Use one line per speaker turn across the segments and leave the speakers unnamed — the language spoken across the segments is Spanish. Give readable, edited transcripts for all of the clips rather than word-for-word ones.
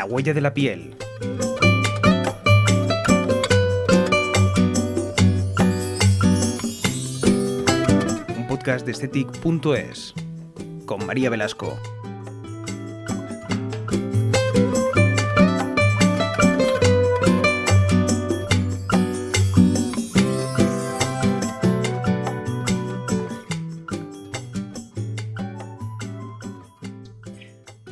La huella de la piel. Un podcast de Aesthetic.es con María Velasco.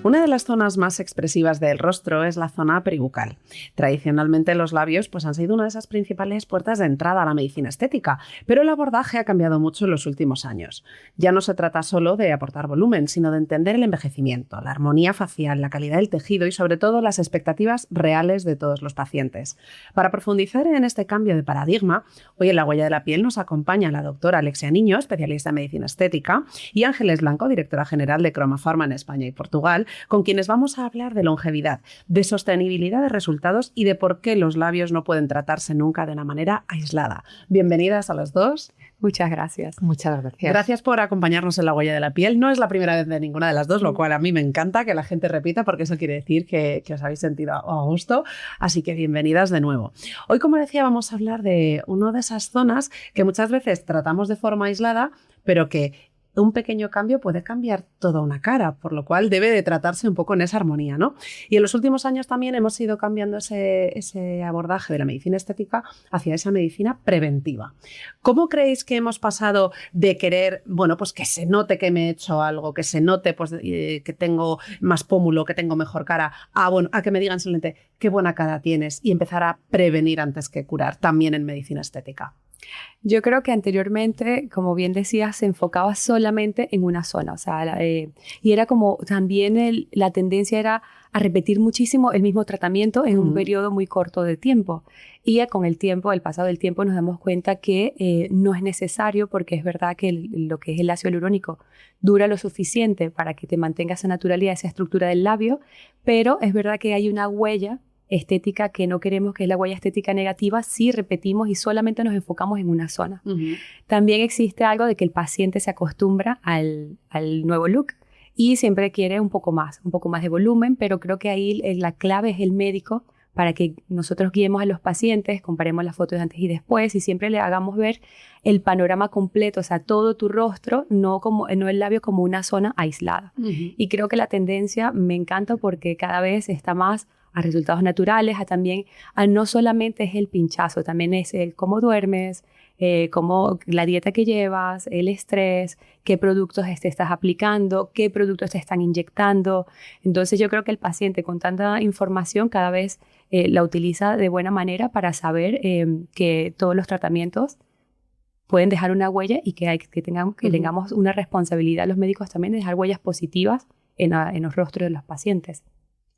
Una de las zonas más expresivas del rostro es la zona peribucal. Tradicionalmente los labios han sido una de esas principales puertas de entrada a la medicina estética, pero el abordaje ha cambiado mucho en los últimos años. Ya no se trata solo de aportar volumen, sino de entender el envejecimiento, la armonía facial, la calidad del tejido y sobre todo las expectativas reales de todos los pacientes. Para profundizar en este cambio de paradigma, hoy en La huella de la piel nos acompaña la doctora Alexia Niño, especialista en medicina estética, y Ángeles Blanco, directora general de Croma Pharma en España y Portugal, con quienes vamos a hablar de longevidad, de sostenibilidad de resultados y de por qué los labios no pueden tratarse nunca de una manera aislada. Bienvenidas a las dos.
Muchas gracias.
Muchas gracias.
Gracias por acompañarnos en La huella de la piel. No es la primera vez de ninguna de las dos, lo cual a mí me encanta que la gente repita porque eso quiere decir que os habéis sentido a gusto. Así que bienvenidas de nuevo. Hoy, como decía, vamos a hablar de una de esas zonas que muchas veces tratamos de forma aislada, pero que un pequeño cambio puede cambiar toda una cara, por lo cual debe de tratarse un poco en esa armonía, ¿no? Y en los últimos años también hemos ido cambiando ese abordaje de la medicina estética hacia esa medicina preventiva. ¿Cómo creéis que hemos pasado de querer, que se note que me he hecho algo, que se note que tengo más pómulo, que tengo mejor cara, a que me digan simplemente qué buena cara tienes y empezar a prevenir antes que curar, también en medicina estética?
Yo creo que anteriormente, como bien decías, se enfocaba solamente en una zona, y era como también la tendencia era a repetir muchísimo el mismo tratamiento en un periodo muy corto de tiempo. Y con el pasado del tiempo nos damos cuenta que no es necesario, porque es verdad que lo que es el ácido hialurónico dura lo suficiente para que te mantenga esa naturalidad, esa estructura del labio, pero es verdad que hay una huella estética que no queremos, que es la huella estética negativa, si repetimos y solamente nos enfocamos en una zona. También existe algo de que el paciente se acostumbra al nuevo look y siempre quiere un poco más de volumen, pero creo que ahí la clave es el médico para que nosotros guiemos a los pacientes, comparemos las fotos de antes y después y siempre le hagamos ver el panorama completo, todo tu rostro, no el labio como una zona aislada. Y creo que la tendencia me encanta porque cada vez está más a resultados naturales, a no solamente es el pinchazo, también es el cómo duermes, cómo la dieta que llevas, el estrés, qué productos te estás aplicando, qué productos te están inyectando. Entonces yo creo que el paciente con tanta información cada vez la utiliza de buena manera para saber que todos los tratamientos pueden dejar una huella y que tengamos una responsabilidad los médicos también de dejar huellas positivas en los rostros de los pacientes.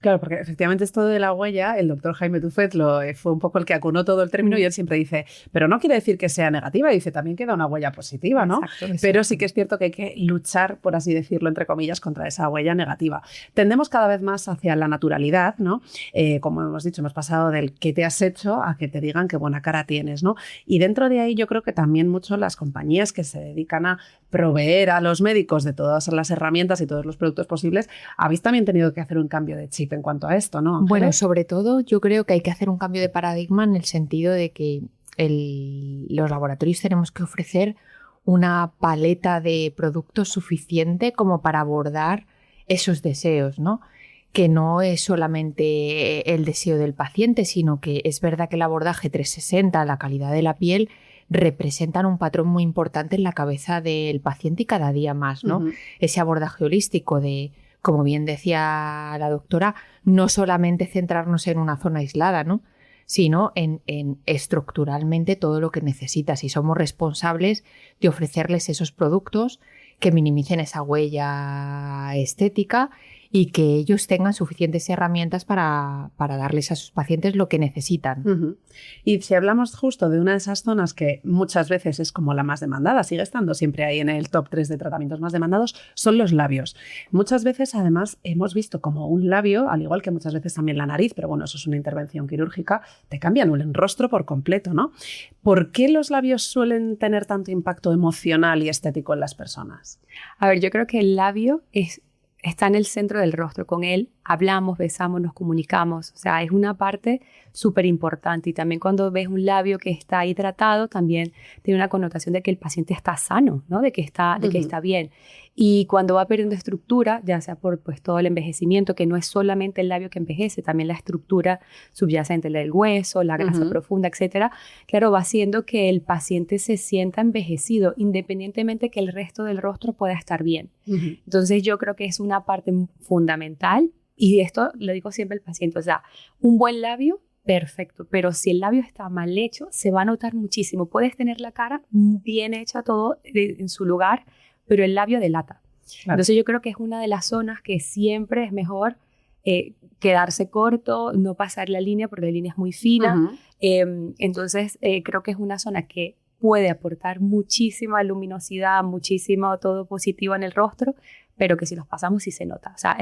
Claro, porque efectivamente esto de la huella, el doctor Jaime Tuffet fue un poco el que acunó todo el término y él siempre dice, pero no quiere decir que sea negativa, dice, también queda una huella positiva, ¿no? Exacto. Pero sí que es cierto que hay que luchar, por así decirlo, entre comillas, contra esa huella negativa. Tendemos cada vez más hacia la naturalidad, ¿no? Como hemos dicho, hemos pasado del qué te has hecho a que te digan qué buena cara tienes, ¿no? Y dentro de ahí yo creo que también mucho las compañías que se dedican a proveer a los médicos de todas las herramientas y todos los productos posibles, habéis también tenido que hacer un cambio de chip en cuanto a esto, ¿no, Ángeles?
Bueno, sobre todo yo creo que hay que hacer un cambio de paradigma en el sentido de que los laboratorios tenemos que ofrecer una paleta de productos suficiente como para abordar esos deseos, ¿no? Que no es solamente el deseo del paciente, sino que es verdad que el abordaje 360, la calidad de la piel, representan un patrón muy importante en la cabeza del paciente y cada día más, ¿no? Ese abordaje holístico de, como bien decía la doctora, no solamente centrarnos en una zona aislada, ¿no? Sino en estructuralmente todo lo que necesitas y somos responsables de ofrecerles esos productos que minimicen esa huella estética y que ellos tengan suficientes herramientas para darles a sus pacientes lo que necesitan.
Y si hablamos justo de una de esas zonas que muchas veces es como la más demandada, sigue estando siempre ahí en el top 3 de tratamientos más demandados, son los labios. Muchas veces además hemos visto como un labio, al igual que muchas veces también la nariz, pero bueno, eso es una intervención quirúrgica, te cambian el rostro por completo, ¿no? ¿Por qué los labios suelen tener tanto impacto emocional y estético en las personas?
A ver, yo creo que el labio está en el centro del rostro. Con él hablamos, besamos, nos comunicamos. O sea, es una parte súper importante. Y también cuando ves un labio que está hidratado, también tiene una connotación de que el paciente está sano, ¿no? De que está bien. Y cuando va perdiendo estructura, ya sea por pues, todo el envejecimiento, que no es solamente el labio que envejece, también la estructura subyacente del hueso, la grasa profunda, etcétera, claro, va haciendo que el paciente se sienta envejecido, independientemente que el resto del rostro pueda estar bien. Entonces, yo creo que es una parte fundamental. Y esto lo digo siempre al paciente, o sea, un buen labio, perfecto, pero si el labio está mal hecho, se va a notar muchísimo. Puedes tener la cara bien hecha, todo en su lugar, pero el labio delata. Claro. Entonces yo creo que es una de las zonas que siempre es mejor quedarse corto, no pasar la línea, porque la línea es muy fina. Entonces creo que es una zona que puede aportar muchísima luminosidad, muchísimo todo positivo en el rostro, pero que si los pasamos sí se nota. O sea,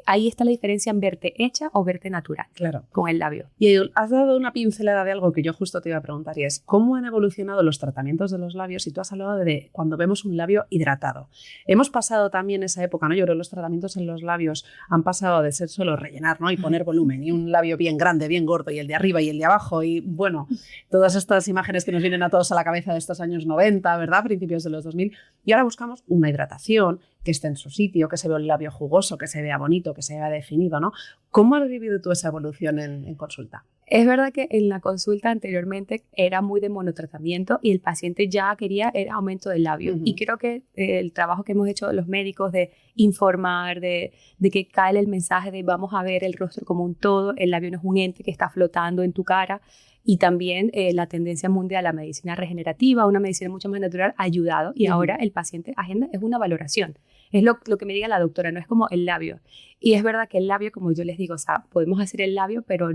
ahí está la diferencia en verte hecha o verte natural,
claro,
con el labio.
Y has dado una pincelada de algo que yo justo te iba a preguntar, y es ¿cómo han evolucionado los tratamientos de los labios? Y tú has hablado de cuando vemos un labio hidratado. Hemos pasado también esa época, ¿no? Yo creo que los tratamientos en los labios han pasado de ser solo rellenar, ¿no? Y poner volumen, y un labio bien grande, bien gordo, y el de arriba y el de abajo, y bueno, todas estas imágenes que nos vienen a todos a la cabeza de estos años 90, ¿verdad? Principios de los 2000. Y ahora buscamos una hidratación, que esté en su sitio, que se vea el labio jugoso, que se vea bonito, que se vea definido, ¿no? ¿Cómo has vivido tú esa evolución en consulta?
Es verdad que en la consulta anteriormente era muy de monotratamiento y el paciente ya quería el aumento del labio. Y creo que el trabajo que hemos hecho los médicos de informar, de que cae el mensaje de vamos a ver el rostro como un todo, el labio no es un ente que está flotando en tu cara, y también la tendencia mundial a la medicina regenerativa, una medicina mucho más natural, ha ayudado, y ahora el paciente agenda es una valoración. Es lo que me diga la doctora, no es como el labio. Y es verdad que el labio, como yo les digo, o sea, podemos hacer el labio, pero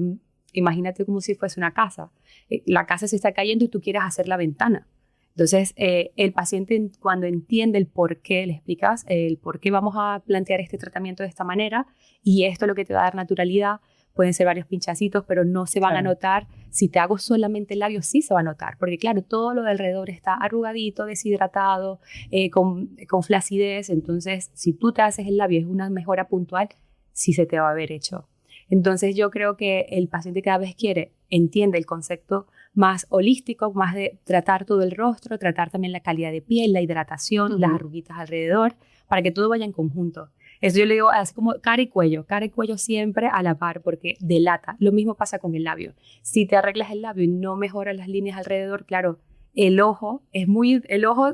imagínate como si fuese una casa. La casa se está cayendo y tú quieres hacer la ventana. Entonces, el paciente cuando entiende el por qué, le explicas el por qué vamos a plantear este tratamiento de esta manera, y esto es lo que te va a dar naturalidad. Pueden ser varios pinchacitos, pero no se van a notar. Si te hago solamente el labio, sí se va a notar, porque claro, todo lo de alrededor está arrugadito, deshidratado, con flacidez. Entonces, si tú te haces el labio, es una mejora puntual, sí se te va a ver hecho. Entonces, yo creo que el paciente cada vez entiende el concepto más holístico, más de tratar todo el rostro, tratar también la calidad de piel, la hidratación, las arruguitas alrededor, para que todo vaya en conjunto. Eso yo le digo, así como cara y cuello siempre a la par, porque delata. Lo mismo pasa con el labio. Si te arreglas el labio y no mejoras las líneas alrededor, claro, el ojo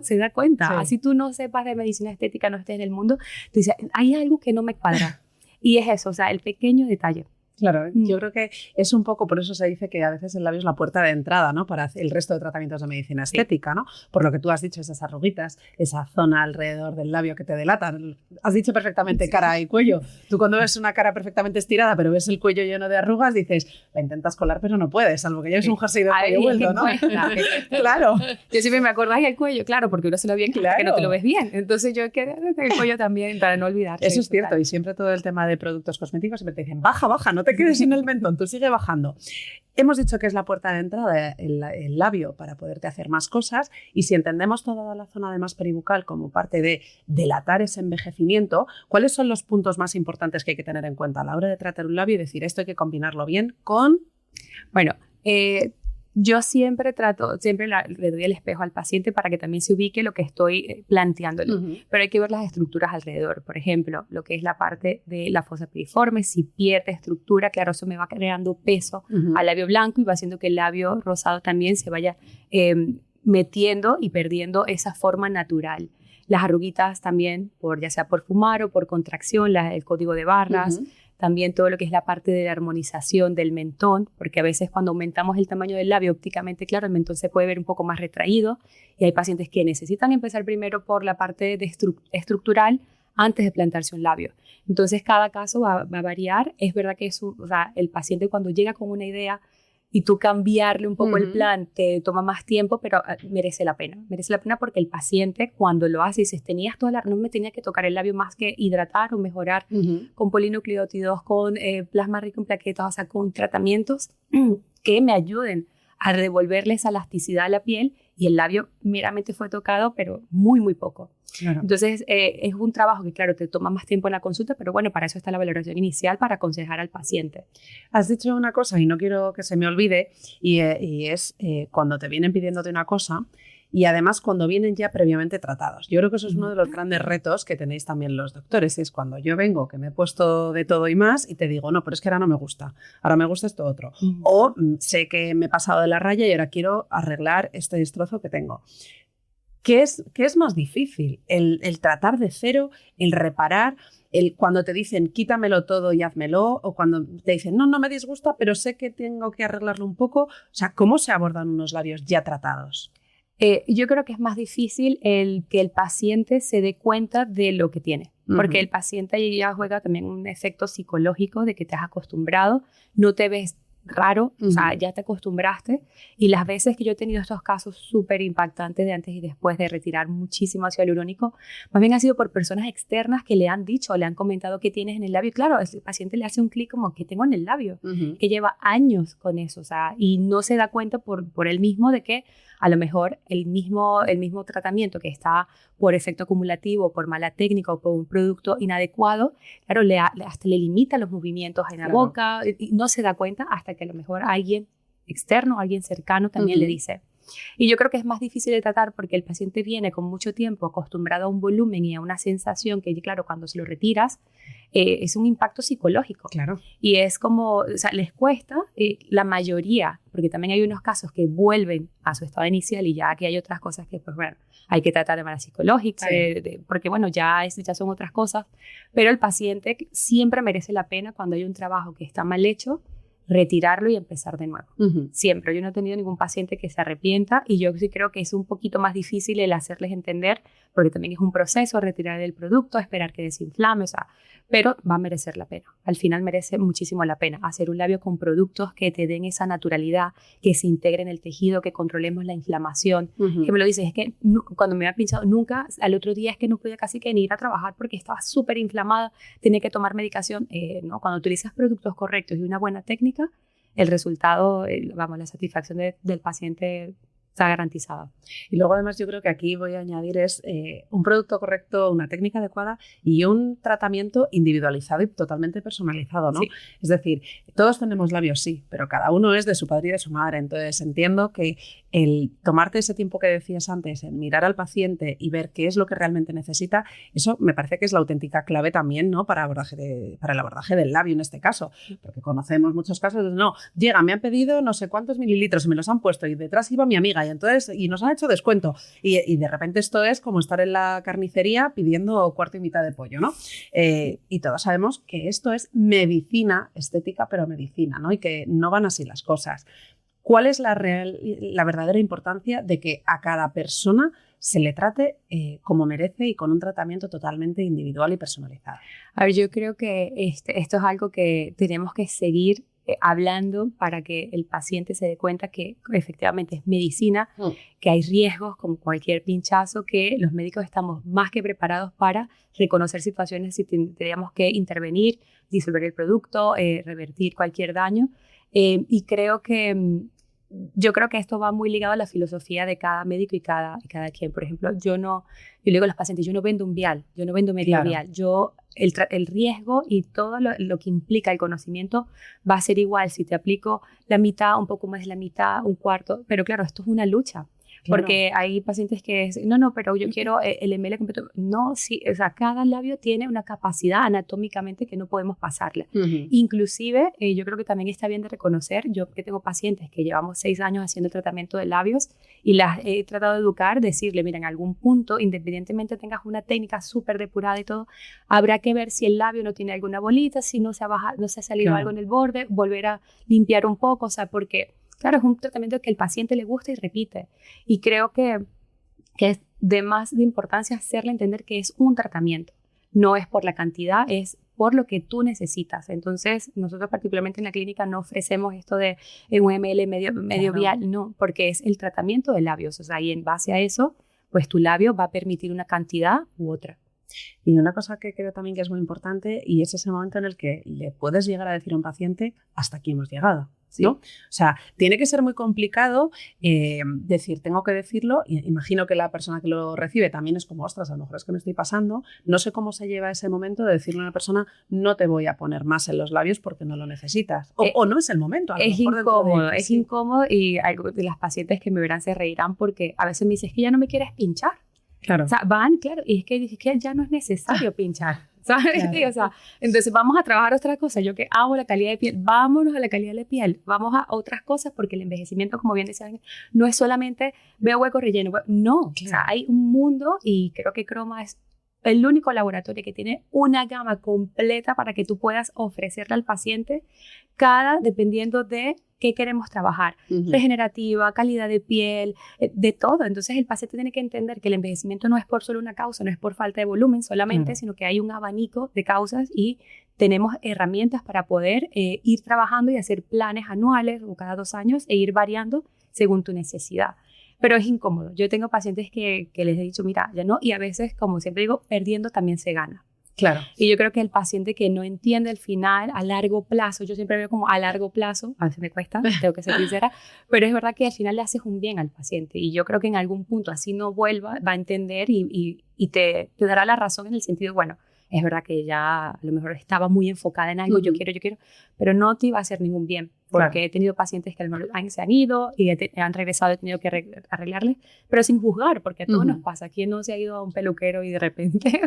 se da cuenta. Sí. Así tú no sepas de medicina estética, no estés en el mundo, tú dices, hay algo que no me cuadra. Y es eso, o sea, el pequeño detalle.
Claro, yo creo que es un poco, por eso se dice que a veces el labio es la puerta de entrada, ¿no? Para el resto de tratamientos de medicina estética, ¿no? Por lo que tú has dicho, esas arruguitas, esa zona alrededor del labio que te delatan. Has dicho perfectamente cara y cuello. Tú cuando ves una cara perfectamente estirada, pero ves el cuello lleno de arrugas, dices, la intentas colar, pero no puedes, salvo que lleves un jersey de cuello vuelto, ¿no? Claro.
Yo siempre me acordaba del cuello, claro, porque uno se lo ve bien, claro, que no te lo ves bien. Entonces yo quedé desde el cuello también, para no olvidar.
Eso es cierto, y siempre todo el tema de productos cosméticos siempre te dicen, baja, no te quedes en el mentón, tú sigue bajando. Hemos dicho que es la puerta de entrada el labio para poderte hacer más cosas, y si entendemos toda la zona además peribucal como parte de delatar ese envejecimiento, ¿cuáles son los puntos más importantes que hay que tener en cuenta a la hora de tratar un labio y decir esto hay que combinarlo bien con...?
Bueno, yo siempre le doy el espejo al paciente para que también se ubique lo que estoy planteándole. Pero hay que ver las estructuras alrededor. Por ejemplo, lo que es la parte de la fosa piriforme. Si pierde estructura, claro, eso me va creando peso al labio blanco y va haciendo que el labio rosado también se vaya metiendo y perdiendo esa forma natural. Las arruguitas también, ya sea por fumar o por contracción, el código de barras. También todo lo que es la parte de la armonización del mentón, porque a veces cuando aumentamos el tamaño del labio ópticamente, claro, el mentón se puede ver un poco más retraído, y hay pacientes que necesitan empezar primero por la parte estructural antes de plantarse un labio. Entonces cada caso va a variar. Es verdad que el paciente cuando llega con una idea y tú cambiarle un poco el plan, te toma más tiempo, pero merece la pena. Merece la pena porque el paciente cuando lo hace dices, no me tenía que tocar el labio más que hidratar o mejorar con polinucleótidos, con plasma rico en plaquetas, o sea, con tratamientos que me ayuden a devolverle esa elasticidad a la piel y el labio meramente fue tocado, pero muy, muy poco.
Claro.
Entonces, es un trabajo que, claro, te toma más tiempo en la consulta, pero bueno, para eso está la valoración inicial, para aconsejar al paciente.
Has dicho una cosa y no quiero que se me olvide, y es cuando te vienen pidiéndote una cosa y además cuando vienen ya previamente tratados. Yo creo que eso es uno de los grandes retos que tenéis también los doctores, es cuando yo vengo, que me he puesto de todo y más, y te digo, no, pero es que ahora no me gusta, ahora me gusta esto otro. O sé que me he pasado de la raya y ahora quiero arreglar este destrozo que tengo. ¿Qué es más difícil? El tratar de cero, el reparar, cuando te dicen quítamelo todo y házmelo, o cuando te dicen no me disgusta, pero sé que tengo que arreglarlo un poco. O sea, ¿cómo se abordan unos labios ya tratados?
Yo creo que es más difícil que el paciente se dé cuenta de lo que tiene, porque el paciente ya juega también un efecto psicológico de que te has acostumbrado, no te ves raro, o sea, ya te acostumbraste, y las veces que yo he tenido estos casos súper impactantes de antes y después de retirar muchísimo ácido hialurónico, más bien ha sido por personas externas que le han dicho, le han comentado qué tienes en el labio, y claro, el paciente le hace un clic como, ¿qué tengo en el labio? Que lleva años con eso, o sea, y no se da cuenta por él mismo de que a lo mejor el mismo tratamiento que está por efecto acumulativo, por mala técnica o por un producto inadecuado, claro, hasta le limita los movimientos en la boca y no se da cuenta hasta que a lo mejor alguien externo, alguien cercano también le dice. Y yo creo que es más difícil de tratar porque el paciente viene con mucho tiempo acostumbrado a un volumen y a una sensación que, claro, cuando se lo retiras, es un impacto psicológico.
Claro.
Y es como, o sea, les cuesta, la mayoría, porque también hay unos casos que vuelven a su estado inicial y ya aquí hay otras cosas que, pues bueno, hay que tratar de manera psicológica, porque bueno, ya son otras cosas, pero el paciente siempre merece la pena cuando hay un trabajo que está mal hecho, retirarlo y empezar de nuevo. Siempre. Yo no he tenido ningún paciente que se arrepienta y yo sí creo que es un poquito más difícil el hacerles entender, porque también es un proceso retirar el producto, esperar que desinflame, o sea, pero va a merecer la pena. Al final merece muchísimo la pena hacer un labio con productos que te den esa naturalidad, que se integre en el tejido, que controlemos la inflamación. Que me lo dices, es que cuando me había pinchado nunca, al otro día es que no podía casi que ni ir a trabajar porque estaba súper inflamada, tenía que tomar medicación. ¿No? Cuando utilizas productos correctos y una buena técnica, el resultado, la satisfacción del paciente está garantizada.
Y luego además yo creo que aquí voy a añadir un producto correcto, una técnica adecuada y un tratamiento individualizado y totalmente personalizado, ¿no?
Sí.
Es decir, todos tenemos labios, sí, pero cada uno es de su padre y de su madre. Entonces entiendo que el tomarte ese tiempo que decías antes, en mirar al paciente y ver qué es lo que realmente necesita, eso me parece que es la auténtica clave también, ¿no? Para el abordaje del labio en este caso, porque conocemos muchos casos de llega, me han pedido no sé cuántos mililitros y me los han puesto y detrás iba mi amiga y nos han hecho descuento y de repente esto es como estar en la carnicería pidiendo cuarto y mitad de pollo, ¿no? Y todos sabemos que esto es medicina estética, pero medicina, ¿no? Y que no van así las cosas. ¿Cuál es la verdadera importancia de que a cada persona se le trate como merece y con un tratamiento totalmente individual y personalizado?
A ver, yo creo que esto es algo que tenemos que seguir hablando para que el paciente se dé cuenta que efectivamente es medicina, que hay riesgos como cualquier pinchazo, que los médicos estamos más que preparados para reconocer situaciones si tendríamos que intervenir, disolver el producto, revertir cualquier daño. Y creo que yo creo que esto va muy ligado a la filosofía de cada médico y cada quien. Por ejemplo, yo le digo a los pacientes, yo no vendo un vial, yo no vendo medio vial. El riesgo y todo lo que implica el conocimiento va a ser igual si te aplico la mitad, un poco más de la mitad, un cuarto. Pero claro, esto es una lucha. Porque hay pacientes que pero yo quiero el ml completo. No, sí, o sea, cada labio tiene una capacidad anatómicamente que no podemos pasarle. Inclusive, yo creo que también está bien de reconocer, yo que tengo pacientes que llevamos 6 años haciendo el tratamiento de labios y las he tratado de educar, decirle, mira, en algún punto, independientemente tengas una técnica súper depurada y todo, habrá que ver si el labio no tiene alguna bolita, si no se ha salido algo en el borde, volver a limpiar un poco, o sea, porque claro, es un tratamiento que al paciente le gusta y repite. Y creo que es de más de importancia hacerle entender que es un tratamiento. No es por la cantidad, es por lo que tú necesitas. Entonces, nosotros particularmente en la clínica no ofrecemos esto de un ml medio vial, no, porque es el tratamiento de labios. O sea, y en base a eso, pues tu labio va a permitir una cantidad u otra.
Y una cosa que creo también que es muy importante y es ese momento en el que le puedes llegar a decir a un paciente hasta aquí hemos llegado. ¿no? O sea, tiene que ser muy complicado decir, tengo que decirlo, y imagino que la persona que lo recibe también es como, ostras, a lo mejor es que me estoy pasando, no sé cómo se lleva ese momento de decirle a una persona, no te voy a poner más en los labios porque no lo necesitas, o no es el momento. A lo
es
mejor
incómodo,
de,
es
sí.
incómodo y algo de las pacientes que me verán se reirán porque a veces me dicen, es que ya no me quieres pinchar.
Claro.
O sea, van, claro, y es que ya no es necesario pinchar, ¿sabes?
Claro.
O sea, entonces vamos a trabajar otra cosa. Yo que hago la calidad de piel, vámonos a la calidad de piel, vamos a otras cosas porque el envejecimiento, como bien decían, no es solamente veo hueco relleno, no,
Claro.
o sea, hay un mundo y creo que Croma es el único laboratorio que tiene una gama completa para que tú puedas ofrecerle al paciente dependiendo de qué queremos trabajar, regenerativa, calidad de piel, de todo. Entonces el paciente tiene que entender que el envejecimiento no es por solo una causa, no es por falta de volumen solamente, sino que hay un abanico de causas y tenemos herramientas para poder ir trabajando y hacer planes anuales o cada 2 años e ir variando según tu necesidad. Pero es incómodo. Yo tengo pacientes que les he dicho, mira, ya no, y a veces, como siempre digo, perdiendo también se gana.
Claro.
Y yo creo que el paciente que no entiende el final a largo plazo, yo siempre veo como a largo plazo, a veces me cuesta, tengo que ser sincera, pero es verdad que al final le haces un bien al paciente y yo creo que en algún punto así no vuelva, va a entender y te dará la razón en el sentido, bueno, es verdad que ya a lo mejor estaba muy enfocada en algo, yo quiero, pero no te iba a hacer ningún bien, porque he tenido pacientes que a lo mejor se han ido y han regresado y he tenido que arreglarles, pero sin juzgar, porque a todos nos pasa. ¿Quién no se ha ido a un peluquero y de repente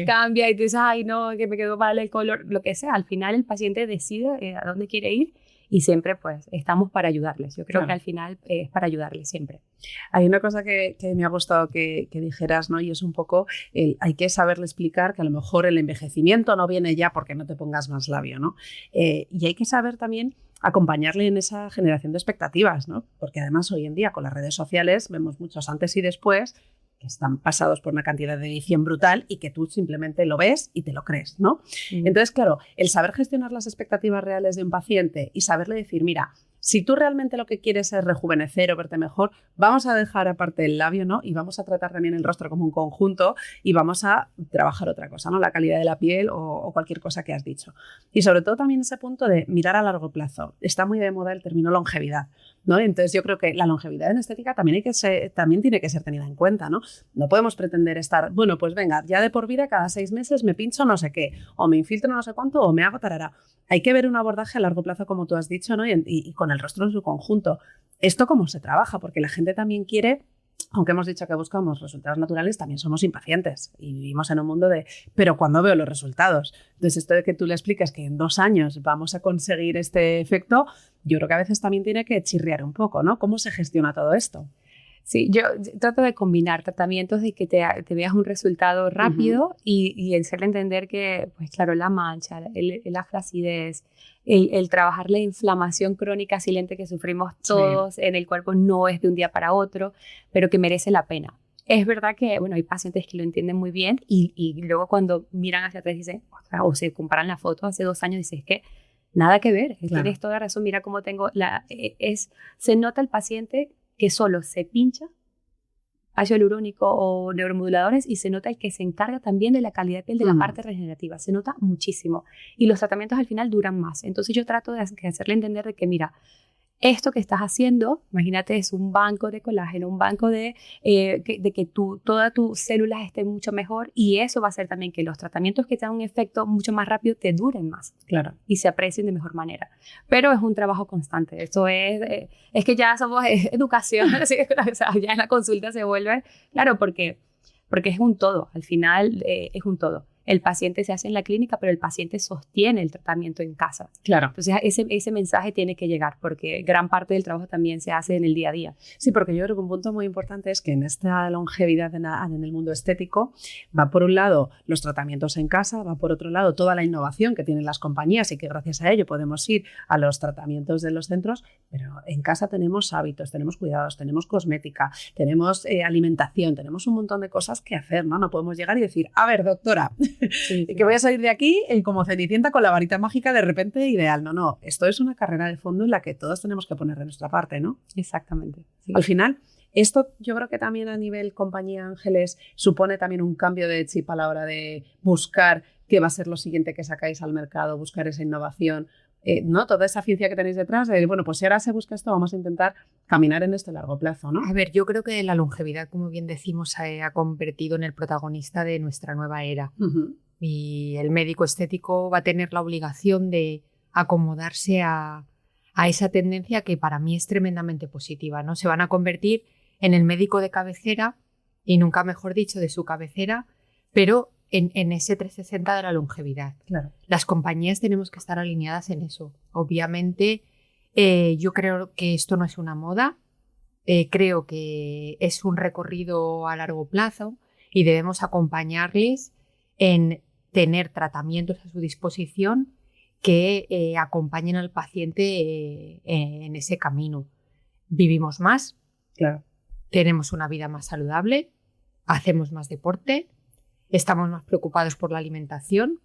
cambia y tú dices, ay no, que me quedó mal el color, lo que sea? Al final el paciente decide a dónde quiere ir y siempre pues estamos para ayudarles. Yo creo que al final es para ayudarles siempre.
Hay una cosa que me ha gustado que dijeras, ¿no? Y es un poco, hay que saberle explicar que a lo mejor el envejecimiento no viene ya porque no te pongas más labio, ¿no? Y hay que saber también acompañarle en esa generación de expectativas, ¿no? Porque además hoy en día con las redes sociales vemos muchos antes y después que están pasados por una cantidad de edición brutal y que tú simplemente lo ves y te lo crees, ¿no? Entonces, claro, el saber gestionar las expectativas reales de un paciente y saberle decir, mira, si tú realmente lo que quieres es rejuvenecer o verte mejor, vamos a dejar aparte el labio, ¿no? Y vamos a tratar también el rostro como un conjunto y vamos a trabajar otra cosa, ¿no? La calidad de la piel o cualquier cosa que has dicho. Y sobre todo también ese punto de mirar a largo plazo. Está muy de moda el término longevidad, ¿no? Entonces yo creo que la longevidad en estética también tiene que ser tenida en cuenta, ¿no? No podemos pretender estar, bueno, pues venga, ya de por vida cada 6 meses me pincho no sé qué, o me infiltro no sé cuánto, o me hago tarara. Hay que ver un abordaje a largo plazo, como tú has dicho, ¿no? Y con el rostro en su conjunto. ¿Esto cómo se trabaja? Porque la gente también quiere, aunque hemos dicho que buscamos resultados naturales, también somos impacientes y vivimos en un mundo de, pero ¿cuándo veo los resultados? Entonces, esto de que tú le expliques que en 2 años vamos a conseguir este efecto, yo creo que a veces también tiene que chirriar un poco, ¿no? ¿Cómo se gestiona todo esto?
Sí, yo trato de combinar tratamientos de que te veas un resultado rápido y hacerle entender que, pues claro, la mancha, la flacidez, el trabajar la inflamación crónica silente que sufrimos todos en el cuerpo no es de un día para otro, pero que merece la pena. Es verdad que, bueno, hay pacientes que lo entienden muy bien y luego cuando miran hacia atrás dicen, o se comparan la foto hace 2 años y dicen, es que nada que ver, tienes toda razón, mira cómo tengo, se nota el paciente que solo se pincha ácido hialurónico o neuromoduladores y se nota el que se encarga también de la calidad de piel, de la parte regenerativa. Se nota muchísimo. Y los tratamientos al final duran más. Entonces yo trato de hacerle entender de que, mira, esto que estás haciendo, imagínate, es un banco de colágeno, un banco de que todas tus células estén mucho mejor y eso va a hacer también que los tratamientos que te dan un efecto mucho más rápido te duren más.
Claro.
Y se aprecien de mejor manera. Pero es un trabajo constante. Esto es que ya somos educación, así, o sea, ya en la consulta se vuelve, claro, porque es un todo, al final es un todo. El paciente se hace en la clínica, pero el paciente sostiene el tratamiento en casa.
Claro.
Entonces, ese mensaje tiene que llegar, porque gran parte del trabajo también se hace en el día a día.
Sí, porque yo creo que un punto muy importante es que en esta longevidad en el mundo estético va por un lado los tratamientos en casa, va por otro lado toda la innovación que tienen las compañías y que gracias a ello podemos ir a los tratamientos de los centros, pero en casa tenemos hábitos, tenemos cuidados, tenemos cosmética, tenemos alimentación, tenemos un montón de cosas que hacer, ¿no? No podemos llegar y decir, a ver, doctora,
Sí.
que voy a salir de aquí como Cenicienta con la varita mágica de repente ideal. No, esto es una carrera de fondo en la que todos tenemos que poner de nuestra parte, ¿no?
Exactamente. Sí.
Al final, esto yo creo que también a nivel compañía Ángeles supone también un cambio de chip a la hora de buscar qué va a ser lo siguiente que sacáis al mercado, buscar esa innovación. ¿no? Toda esa ciencia que tenéis detrás, bueno, pues si ahora se busca esto, vamos a intentar caminar en este largo plazo, ¿no?
A ver, yo creo que la longevidad, como bien decimos, se ha convertido en el protagonista de nuestra nueva era. Y el médico estético va a tener la obligación de acomodarse a esa tendencia que para mí es tremendamente positiva, ¿no? Se van a convertir en el médico de cabecera, y nunca mejor dicho, de su cabecera, pero en ese 360 de la longevidad.
Claro.
Las compañías tenemos que estar alineadas en eso. Obviamente, yo creo que esto no es una moda, creo que es un recorrido a largo plazo y debemos acompañarles en tener tratamientos a su disposición que acompañen al paciente en ese camino. Vivimos más,
Claro.
tenemos una vida más saludable, hacemos más deporte, estamos más preocupados por la alimentación,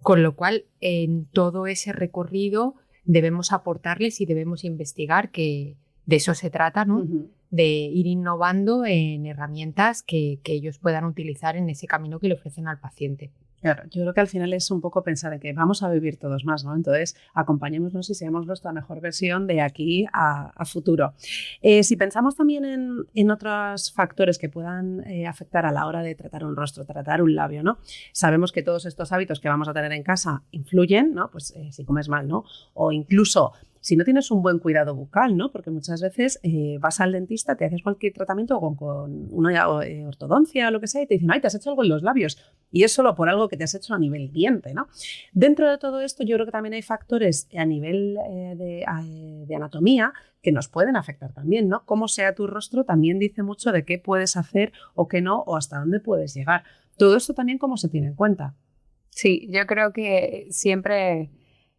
con lo cual en todo ese recorrido debemos aportarles y debemos investigar, que de eso se trata, ¿no? De ir innovando en herramientas que ellos puedan utilizar en ese camino que le ofrecen al paciente.
Claro, yo creo que al final es un poco pensar en que vamos a vivir todos más, ¿no? Entonces, acompañémonos y seamos nuestra mejor versión de aquí a futuro. Si pensamos también en otros factores que puedan afectar a la hora de tratar un rostro, tratar un labio, ¿no? Sabemos que todos estos hábitos que vamos a tener en casa influyen, ¿no? Pues si comes mal, ¿no? O incluso si no tienes un buen cuidado bucal, ¿no? Porque muchas veces vas al dentista, te haces cualquier tratamiento con una ortodoncia o lo que sea y te dicen, ay, te has hecho algo en los labios. Y es solo por algo que te has hecho a nivel diente, ¿no? Dentro de todo esto, yo creo que también hay factores a nivel de anatomía que nos pueden afectar también, ¿no? Cómo sea tu rostro también dice mucho de qué puedes hacer o qué no, o hasta dónde puedes llegar. Todo esto también, ¿cómo se tiene en cuenta?
Sí, yo creo que siempre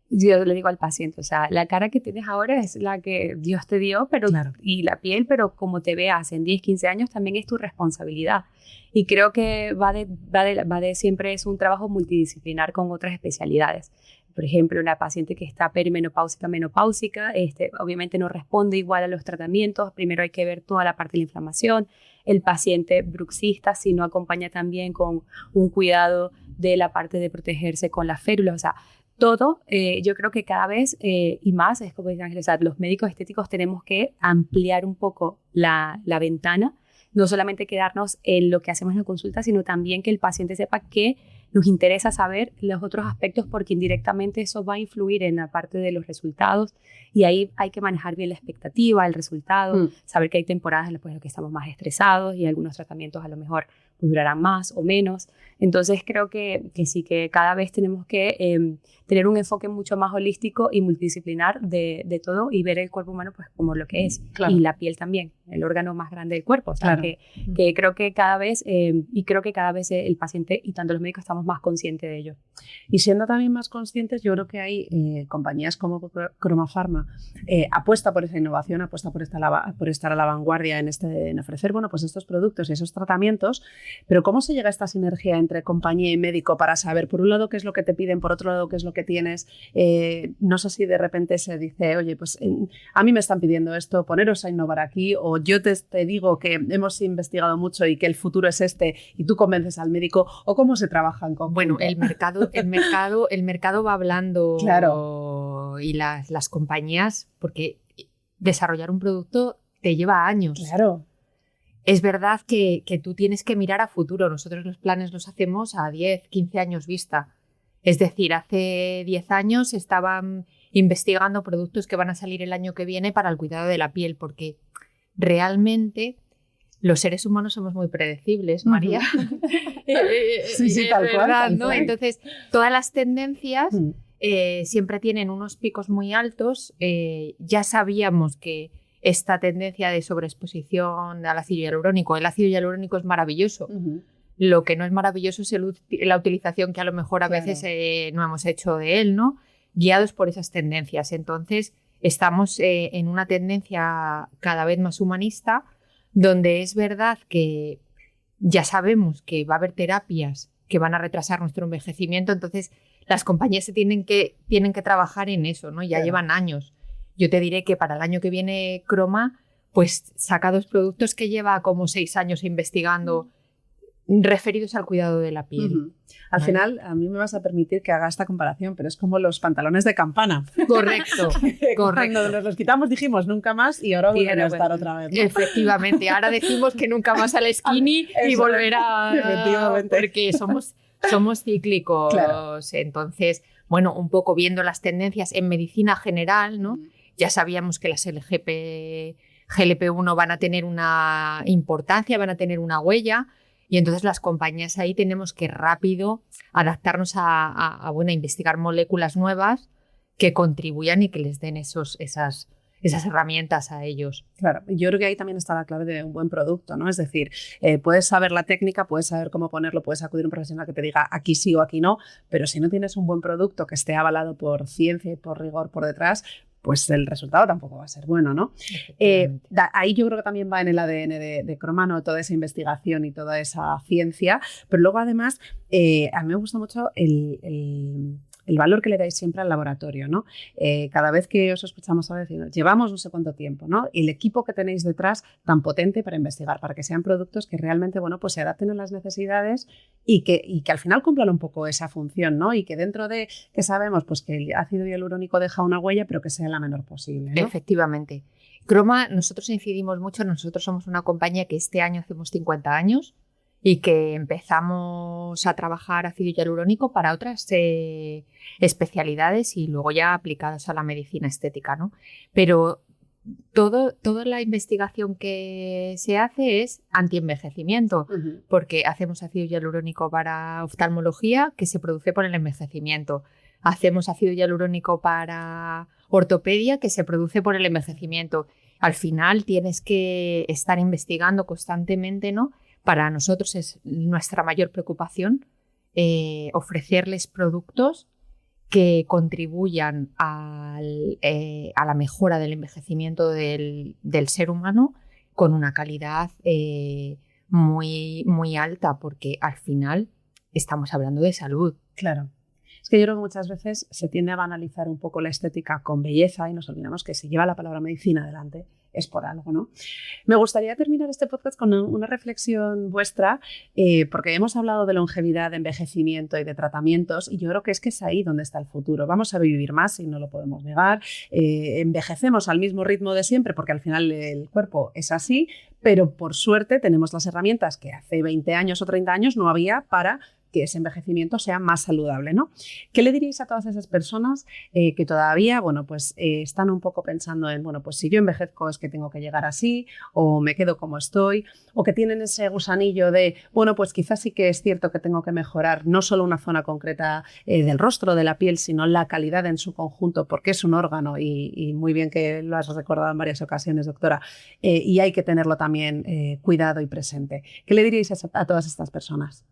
yo le digo al paciente, o sea, la cara que tienes ahora es la que Dios te dio, pero,
Claro.
y la piel, pero como te veas en 10, 15 años también es tu responsabilidad. Y creo que va de siempre es un trabajo multidisciplinar con otras especialidades. Por ejemplo, una paciente que está perimenopáusica, menopáusica, obviamente no responde igual a los tratamientos. Primero hay que ver toda la parte de la inflamación. El paciente bruxista, si no acompaña también con un cuidado de la parte de protegerse con las férulas, o sea, todo, yo creo que cada vez y más, es como dice Ángeles, o sea, los médicos estéticos tenemos que ampliar un poco la ventana, no solamente quedarnos en lo que hacemos en la consulta, sino también que el paciente sepa que nos interesa saber los otros aspectos, porque indirectamente eso va a influir en la parte de los resultados, y ahí hay que manejar bien la expectativa, el resultado, saber que hay temporadas en las que estamos más estresados y algunos tratamientos a lo mejor durarán más o menos. Entonces creo que sí, que cada vez tenemos que tener un enfoque mucho más holístico y multidisciplinar de todo, y ver el cuerpo humano pues como lo que es.
Claro.
Y la piel también, el órgano más grande del cuerpo. O sea,
Claro.
que creo que cada vez, el paciente y tanto los médicos estamos más conscientes de ello.
Y siendo también más conscientes, yo creo que hay compañías como Cromafarma apuesta por esa innovación, apuesta por estar a la vanguardia en ofrecer, bueno, pues estos productos y esos tratamientos. Pero ¿cómo se llega a esta sinergia entre compañía y médico para saber, por un lado, qué es lo que te piden, por otro lado, qué es lo que tienes? No sé si de repente se dice, oye, pues a mí me están pidiendo esto, poneros a innovar aquí, o yo te digo que hemos investigado mucho y que el futuro es este, y tú convences al médico, o cómo se trabaja en conjunto.
Bueno, el mercado va hablando.
Claro.
Y las compañías, porque desarrollar un producto te lleva años.
Claro.
Es verdad que tú tienes que mirar a futuro. Nosotros los planes los hacemos a 10, 15 años vista. Es decir, hace 10 años estaban investigando productos que van a salir el año que viene para el cuidado de la piel, porque realmente los seres humanos somos muy predecibles, María.
Sí, tal cual, tal
¿no?
cual.
Entonces, todas las tendencias siempre tienen unos picos muy altos. Ya sabíamos que esta tendencia de sobreexposición al ácido hialurónico. El ácido hialurónico es maravilloso. Lo que no es maravilloso es la utilización que a lo mejor a veces no hemos hecho de él, ¿no? Guiados por esas tendencias. Entonces, estamos en una tendencia cada vez más humanista, donde es verdad que ya sabemos que va a haber terapias que van a retrasar nuestro envejecimiento. Entonces, las compañías tienen que trabajar en eso, ¿no? Ya llevan años. Yo te diré que para el año que viene Croma pues saca 2 productos que lleva como 6 años investigando referidos al cuidado de la piel.
Uh-huh. Al final, a mí me vas a permitir que haga esta comparación, pero es como los pantalones de campana.
Correcto,
Cuando nos los quitamos dijimos nunca más y ahora volverá a estar otra vez, ¿no?
Efectivamente, ahora decimos que nunca más al skinny y volverá,
efectivamente,
porque somos cíclicos. Claro. Entonces, bueno, un poco viendo las tendencias en medicina general, ¿no? Ya sabíamos que las GLP-1 van a tener una importancia, van a tener una huella. Y entonces las compañías ahí tenemos que rápido adaptarnos a investigar moléculas nuevas que contribuyan y que les den esas herramientas a ellos.
Claro, yo creo que ahí también está la clave de un buen producto, ¿no? Es decir, puedes saber la técnica, puedes saber cómo ponerlo, puedes acudir a un profesional que te diga aquí sí o aquí no, pero si no tienes un buen producto que esté avalado por ciencia y por rigor por detrás, pues el resultado tampoco va a ser bueno, ¿no? Ahí yo creo que también va en el ADN de Croma, ¿no? Toda esa investigación y toda esa ciencia, pero luego además a mí me gusta mucho el valor que le dais siempre al laboratorio, ¿no? Cada vez que os escuchamos a decir, llevamos no sé cuánto tiempo, ¿no? El equipo que tenéis detrás tan potente para investigar, para que sean productos que realmente, bueno, pues se adapten a las necesidades y que al final cumplan un poco esa función, ¿no? Y que dentro de que sabemos pues que el ácido hialurónico deja una huella, pero que sea la menor posible, ¿no?
Efectivamente. Croma, nosotros incidimos mucho, nosotros somos una compañía que este año hacemos 50 años y que empezamos a trabajar ácido hialurónico para otras especialidades y luego ya aplicadas a la medicina estética, ¿no? Pero toda la investigación que se hace es antienvejecimiento, porque hacemos ácido hialurónico para oftalmología que se produce por el envejecimiento. Hacemos ácido hialurónico para ortopedia que se produce por el envejecimiento. Al final tienes que estar investigando constantemente, ¿no? Para nosotros es nuestra mayor preocupación ofrecerles productos que contribuyan a la mejora del envejecimiento del ser humano con una calidad muy, muy alta, porque al final estamos hablando de salud.
Claro. Es que yo creo que muchas veces se tiende a banalizar un poco la estética con belleza y nos olvidamos que si lleva la palabra medicina adelante es por algo, ¿no? Me gustaría terminar este podcast con una reflexión vuestra, porque hemos hablado de longevidad, de envejecimiento y de tratamientos, y yo creo que es ahí donde está el futuro. Vamos a vivir más y no lo podemos negar. Envejecemos al mismo ritmo de siempre porque al final el cuerpo es así, pero por suerte tenemos las herramientas que hace 20 años o 30 años no había para que ese envejecimiento sea más saludable, ¿no? ¿Qué le diríais a todas esas personas que todavía, bueno, pues están un poco pensando en, bueno, pues si yo envejezco es que tengo que llegar así, o me quedo como estoy, o que tienen ese gusanillo de, bueno, pues quizás sí que es cierto que tengo que mejorar no solo una zona concreta del rostro, de la piel, sino la calidad en su conjunto, porque es un órgano y muy bien que lo has recordado en varias ocasiones, doctora, y hay que tenerlo también cuidado y presente. ¿Qué le diríais a todas estas personas?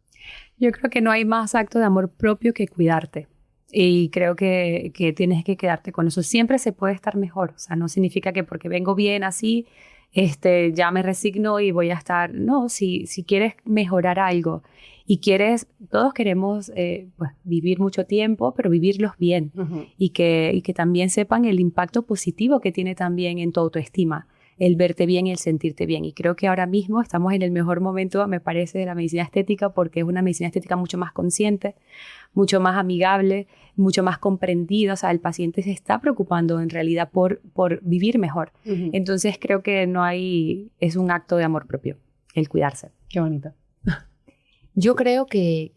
Yo creo que no hay más acto de amor propio que cuidarte. Y creo que tienes que quedarte con eso. Siempre se puede estar mejor. O sea, no significa que porque vengo bien así, ya me resigno y voy a estar... No, si quieres mejorar algo y todos queremos pues, vivir mucho tiempo, pero vivirlos bien. Uh-huh. y que también sepan el impacto positivo que tiene también en tu autoestima el verte bien y el sentirte bien. Y creo que ahora mismo estamos en el mejor momento, me parece, de la medicina estética, porque es una medicina estética mucho más consciente, mucho más amigable, mucho más comprendida. O sea, el paciente se está preocupando en realidad por vivir mejor. Uh-huh. Entonces creo que es un acto de amor propio, el cuidarse.
Qué bonito.
Yo creo que,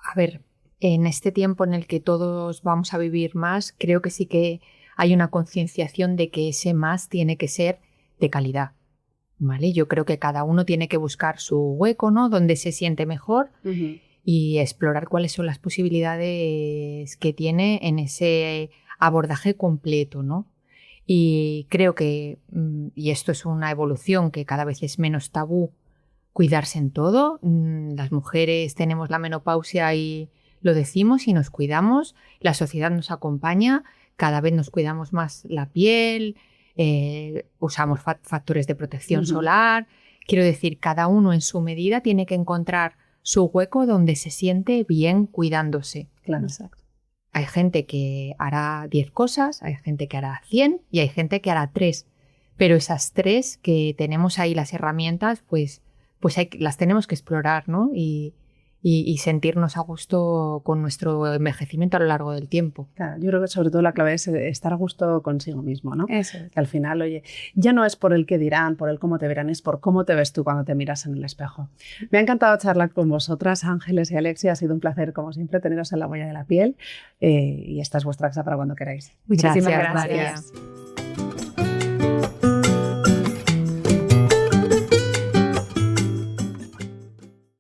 a ver, en este tiempo en el que todos vamos a vivir más, creo que sí que hay una concienciación de que ese más tiene que ser de calidad, ¿vale? Yo creo que cada uno tiene que buscar su hueco, ¿no? Donde se siente mejor uh-huh. y explorar cuáles son las posibilidades que tiene en ese abordaje completo, ¿no? Y creo que, y esto es una evolución, que cada vez es menos tabú cuidarse en todo. Las mujeres tenemos la menopausia y lo decimos y nos cuidamos, la sociedad nos acompaña. Cada vez nos cuidamos más la piel, usamos factores de protección uh-huh. solar. Quiero decir, cada uno en su medida tiene que encontrar su hueco donde se siente bien cuidándose.
Claro, exacto.
Hay gente que hará 10 cosas, hay gente que hará 100 y hay gente que hará 3. Pero esas 3 que tenemos ahí las herramientas, pues pues las tenemos que explorar, ¿no? Y sentirnos a gusto con nuestro envejecimiento a lo largo del tiempo.
Claro, yo creo que sobre todo la clave es estar a gusto consigo mismo, ¿no?
Eso es.
Que al final, oye, ya no es por el que dirán, por el cómo te verán, es por cómo te ves tú cuando te miras en el espejo. Me ha encantado charlar con vosotras, Ángeles y Alexia. Ha sido un placer, como siempre, teneros en La Huella de la Piel. Y esta es vuestra casa para cuando queráis.
Muchísimas
Gracias,
gracias.
María.